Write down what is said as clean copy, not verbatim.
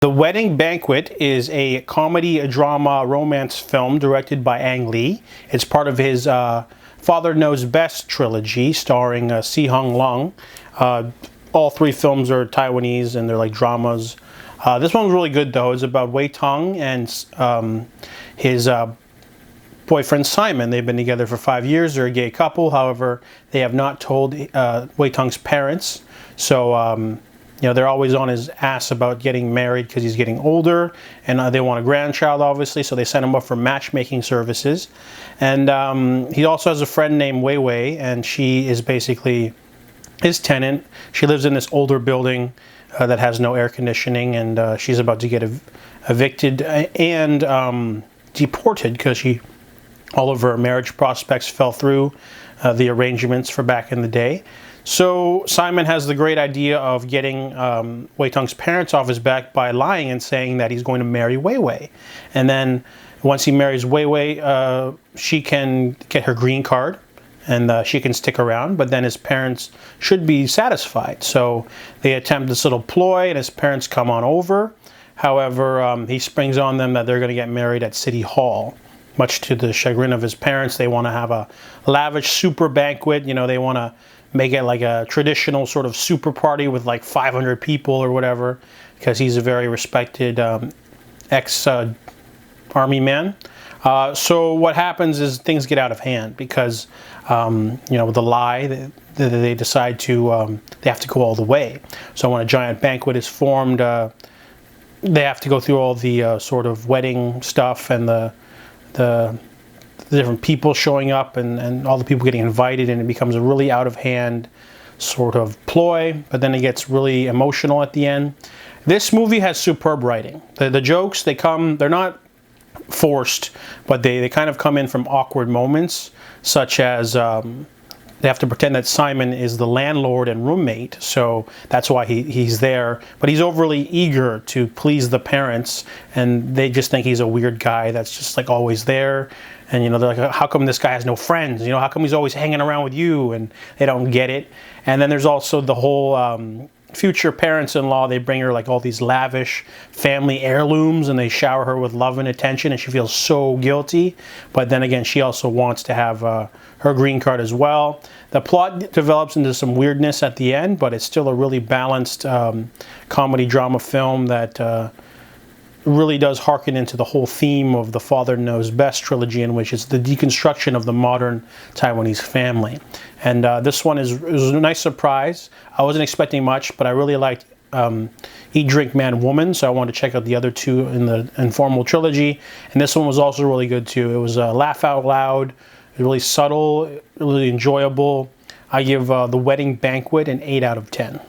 The Wedding Banquet is a comedy, drama, romance film directed by Ah-Lei. It's part of his Father Knows Best trilogy starring Si-Hung Lung. All three films are Taiwanese and they're like dramas. This one's really good though. It's about Wei Tong and his boyfriend Simon. They've been together for 5 years. They're a gay couple. However, they have not told Wei Tong's parents. So you know, they're always on his ass about getting married because he's getting older, and they want a grandchild, obviously, so they send him up for matchmaking services. And he also has a friend named Wei Wei, and she is basically his tenant. She lives in this older building that has no air conditioning, and she's about to get evicted and deported because all of her marriage prospects fell through the arrangements for back in the day. So Simon has the great idea of getting Wei Tong's parents off his back by lying and saying that he's going to marry Wei Wei. And then once he marries Wei Wei, she can get her green card and she can stick around, but then his parents should be satisfied. So they attempt this little ploy and his parents come on over. However, he springs on them that they're going to get married at City Hall. Much to the chagrin of his parents, they want to have a lavish super banquet. You know, they want to make it like a traditional sort of super party with like 500 people or whatever, because he's a very respected ex-army man. So what happens is things get out of hand because, you know, with the lie, they decide to, they have to go all the way. So when a giant banquet is formed, they have to go through all the sort of wedding stuff and the different people showing up and all the people getting invited, and it becomes a really out of hand sort of ploy, but then it gets really emotional at the end. This movie has superb writing. The jokes, they're not forced, but they kind of come in from awkward moments, such as they have to pretend that Simon is the landlord and roommate, so that's why he's there. But he's overly eager to please the parents, and they just think he's a weird guy that's just like always there. And, you know, they're like, how come this guy has no friends? You know, how come he's always hanging around with you? And they don't get it. And then there's also the whole future parents-in-law. They bring her like all these lavish family heirlooms and they shower her with love and attention, and she feels so guilty. But then again, she also wants to have her green card as well. The plot develops into some weirdness at the end, but it's still a really balanced comedy drama film that really does harken into the whole theme of the Father Knows Best trilogy, in which it's the deconstruction of the modern Taiwanese family. And this one is a nice surprise. I wasn't expecting much, but I really liked Eat, Drink, Man, Woman, so I wanted to check out the other two in the informal trilogy. And this one was also really good too. It was laugh out loud, really subtle, really enjoyable. I give The Wedding Banquet an 8 out of 10.